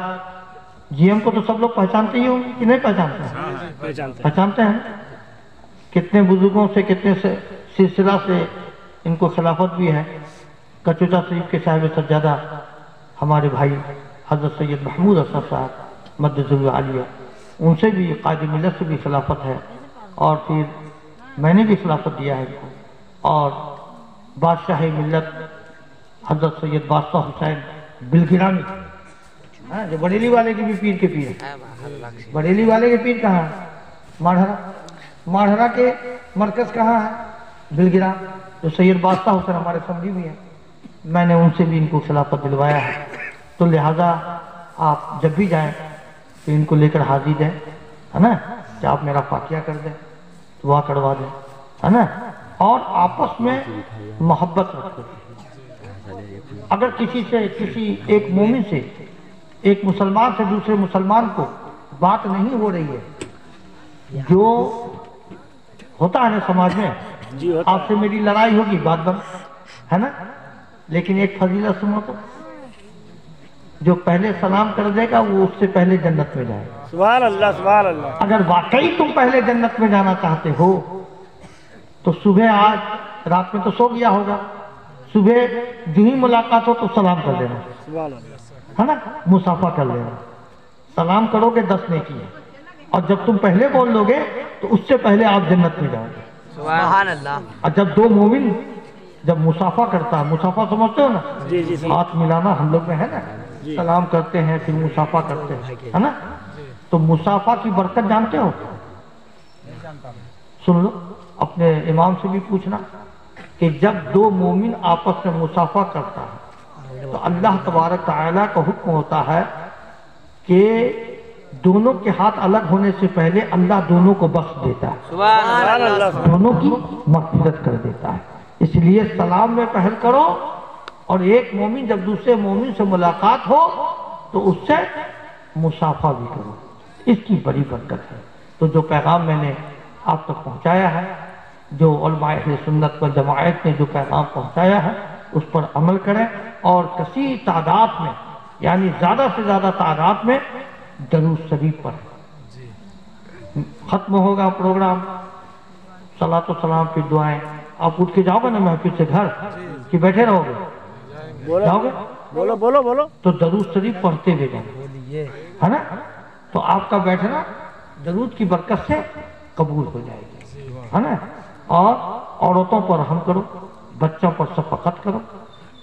جی ایم کو تو سب لوگ پہچانتے ہی ہوں گے کہ نہیں پہچانتے ہیں؟ پہچانتے ہیں۔ کتنے بزرگوں سے، کتنے سلسلہ سے ان کو خلافت بھی ہے۔ کچوچا شریف کے صاحب سجادہ ہمارے بھائی حضرت سید محمود اشرف صاحب مدد العالیہ، ان سے بھی قائد ملت سے بھی خلافت ہے، اور پھر میں نے بھی خلافت دیا ہے ان کو، اور بادشاہ ملت حضرت سید بادشاہ حسین بلگرانی، جو بریلی والے کی بھی پیر کے پیر ہے۔ بریلی والے کے پیر کہاں ہے؟ ماڑھرا۔ ماڑھرا کے مرکز کہاں ہے؟ بلگرا۔ جو سید بادشاہ حسین ہمارے سمجھی بھی ہیں، میں نے ان سے بھی ان کو خلافت دلوایا ہے، تو لہذا آپ جب بھی جائیں تو ان کو لے کر حاضری دیں، ہے نا، کہ آپ میرا فاتحہ کر دیں، دعا کروا دیں، ہے نا، اور آپس میں محبت رکھو۔ اگر کسی سے، کسی ایک مومن سے، ایک مسلمان سے دوسرے مسلمان کو بات نہیں ہو رہی ہے، جو ہوتا ہے نا سماج میں، آپ سے میری لڑائی ہوگی، بات بند، ہے نا، لیکن ایک فضیلت سنو تو، جو پہلے سلام کر دے گا وہ اس سے پہلے جنت میں جائے گا۔ سبحان اللہ سبحان اللہ۔ اگر واقعی تم پہلے جنت میں جانا چاہتے ہو تو صبح، آج رات میں تو سو گیا ہوگا، صبح جو ہی ملاقات ہو تو سلام کر دینا، سبحان اللہ۔ ہے نا، مصافحہ کر لینا۔ سلام کرو گے 10 نیکی ہے، اور جب تم پہلے بول لو گے تو اس سے پہلے آپ جنت میں جاؤ گے۔ سبحان اللہ۔ اور جب دو مومن جب مصافحہ کرتا ہے، مصافحہ سمجھتے ہو نا، جی جی جی۔ ہاتھ ملانا ہم لوگ میں ہے نا، سلام کرتے ہیں پھر مصافحہ کرتے ہیں، ہے نا، تو مصافحہ کی برکت جانتے ہو؟ سن لو، اپنے امام سے بھی پوچھنا کہ جب دو مومن آپس میں مصافحہ کرتا ہے تو اللہ تبارک تعالیٰ کا حکم ہوتا ہے کہ دونوں کے ہاتھ الگ ہونے سے پہلے اللہ دونوں کو بخش دیتا ہے، سبحان اللہ۔ دونوں کی مغفرت کر دیتا ہے۔ اس لیے سلام میں پہل کرو، اور ایک مومن جب دوسرے مومن سے ملاقات ہو تو اس سے مصافحہ بھی کرو، اس کی بڑی برکت ہے۔ تو جو پیغام میں نے آپ تک پہنچایا ہے، جو علماء اہل سنت و جماعت نے جو پیغام پہنچایا ہے، اس پر عمل کریں اور کثیر تعداد میں یعنی زیادہ سے زیادہ تعداد میں درود شریف پڑھیں۔ ختم ہوگا پروگرام، صلاۃ و سلام پھر دعائیں، آپ اٹھ کے جاؤ گے نا محفل سے گھر کہ بیٹھے رہو گے؟ جاؤ گے؟ بولو بولو بولو۔ تو درود شریف پڑھتے ہوئے جائیں، ہے نا؟ تو آپ کا بیٹھنا درود کی برکت سے قبول ہو جائے گی، ہے نا؟ اور عورتوں پر رحم کرو، بچوں پر شفقت کرو،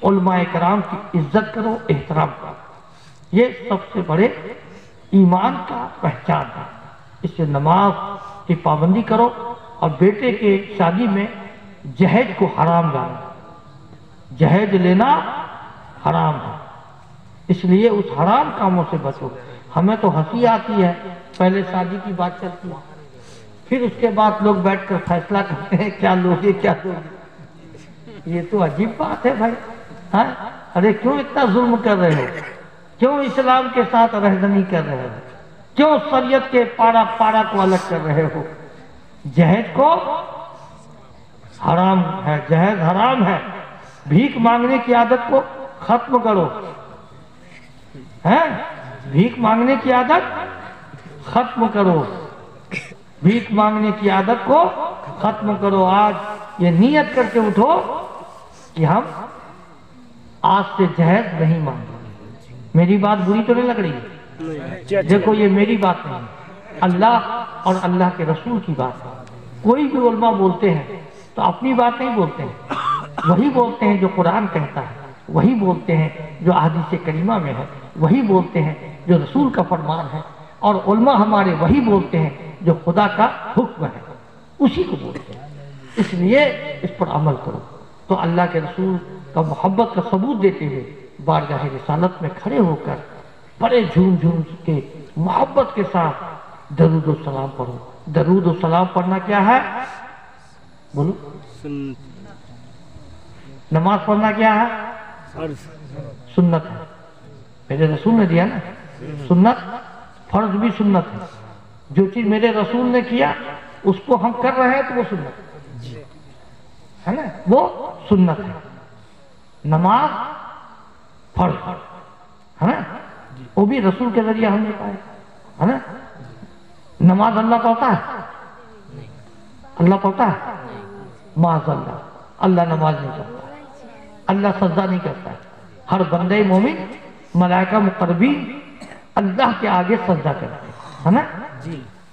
علماء کرام کی عزت کرو، احترام کرو، یہ سب سے بڑے ایمان کا پہچان ہے۔ اس سے نماز کی پابندی کرو اور بیٹے کے شادی میں جہیز کو حرام جانو، جہیز لینا حرام ہے، اس لیے اس حرام کاموں سے بچو۔ ہمیں تو ہنسی آتی ہے، پہلے شادی کی بات چلتی ہے، پھر اس کے بعد لوگ بیٹھ کر فیصلہ کرتے ہیں کیا لوگے کیا لوگے۔ یہ تو عجیب بات ہے بھائی، ہاں؟ ارے کیوں اتنا ظلم کر رہے ہو؟ کیوں اسلام کے ساتھ رہزنی کر رہے ہو؟ کیوں شریعت کے پارا پارا کو الگ کر رہے ہو؟ جہیز کو حرام ہے، جہیز حرام ہے۔ بھیک مانگنے کی عادت کو ختم کرو، ہیں؟ بھیک مانگنے کی عادت ختم کرو، بھیک مانگنے کی عادت کو ختم کرو۔ آج یہ نیت کر کے اٹھو کہ ہم آج سے جہیز نہیں مانگیں گے۔ میری بات بری تو نہیں لگ رہی ہے؟ دیکھو یہ میری بات نہیں ہے، اللہ اور اللہ کے رسول کی بات ہے۔ کوئی بھی علماء بولتے ہیں تو اپنی بات نہیں بولتے ہیں، وہی بولتے ہیں جو قرآن کہتا ہے، وہی بولتے ہیں جو احادیث کریمہ میں ہے، وہی بولتے ہیں جو رسول کا فرمان ہے، اور علماء ہمارے وہی بولتے ہیں جو خدا کا حکم ہے، اسی کو بولتے ہیں۔ اس لیے اس پر عمل کرو۔ تو اللہ کے رسول کا محبت کا ثبوت دیتے ہوئے بارگاہ رسالت میں کھڑے ہو کر بڑے جھوم جھوم کے محبت کے ساتھ درود و سلام پڑھو۔ درود و سلام پڑھنا کیا ہے؟ بولو۔ نماز پڑھنا کیا ہے؟ سنت ہے، میرے رسول نے دیا نا سنت، فرض بھی سنت ہے۔ جو چیز میرے رسول نے کیا اس کو ہم کر رہے ہیں تو وہ سنت ہے نا، وہ سنت ہے۔ نماز فرض ہے نا، وہ بھی رسول کے ذریعے ہم نے پائے، ہے نا؟ نماز اللہ پڑھتا ہے؟ اللہ پڑھتا ہے؟ معاذ اللہ، اللہ نماز نہیں کرتا، اللہ سجدہ نہیں کرتا ہے۔ ہر بندے مومن، ملائکہ مقربین اللہ کے آگے سجدہ کرتے ہیں، ہے نا؟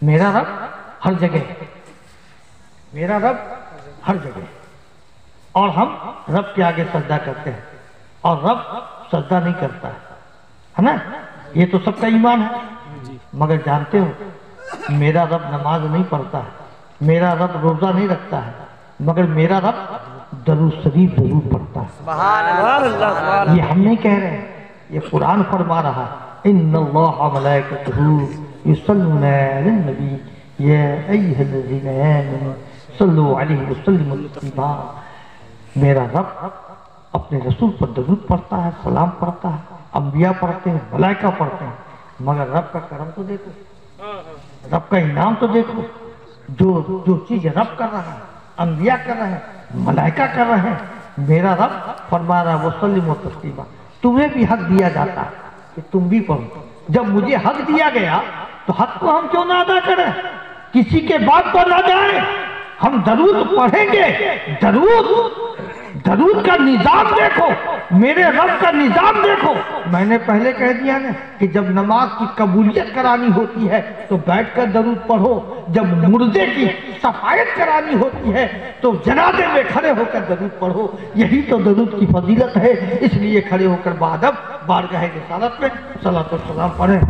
میرا رب ہر جگہ ہے، میرا رب ہر جگہ ہے، اور ہم رب کے آگے سجدہ کرتے ہیں، اور رب سجدہ نہیں کرتا ہے نا؟ یہ تو سب کا ایمان ہے۔ مگر جانتے ہو میرا رب نماز نہیں پڑھتا ہے، میرا رب روزہ نہیں رکھتا ہے، مگر میرا رب درود شریف ضرور پڑھتا ہے۔ سبحان اللہ۔ یہ ہم نہیں کہہ رہے ہیں، یہ قرآن فرما رہا ہے، ان اللہ ملائکتہ یصلون علی النبی یا ایھا الذین آمنوا صلوا علیہ وسلموا تسلیما۔ میرا رب اپنے رسول پر درود پڑھتا ہے، سلام پڑھتا ہے، انبیاء پڑھتے ہیں، ملائکہ پڑھتے ہیں، مگر رب کا کرم تو دیکھو، رب کا انعام تو دیکھو۔ جو چیز رب کر رہا ہے، انبیاء کر رہے ہیں، ملائکہ کر رہے ہیں، میرا رب فرما رہا ہے وسلم و تسلیما۔ تمہیں بھی حق دیا جاتا ہے کہ تم بھی پڑھو۔ جب مجھے حق دیا گیا تو حق کو ہم کیوں نہ ادا کریں؟ کسی کے بات پر نہ جائیں، ہم درود پڑھیں گے۔ درود کا نظام دیکھو، میرے رب کا نظام دیکھو۔ میں نے پہلے کہہ دیا نا کہ جب نماز کی قبولیت کرانی ہوتی ہے تو بیٹھ کر درود پڑھو، جب مردے کی صفائیت کرانی ہوتی ہے تو جنازے میں کھڑے ہو کر درود پڑھو۔ یہی تو درود کی فضیلت ہے، اس لیے کھڑے ہو کر بادب بارگاہ رسالت میں صلاۃ و سلام پڑھیں۔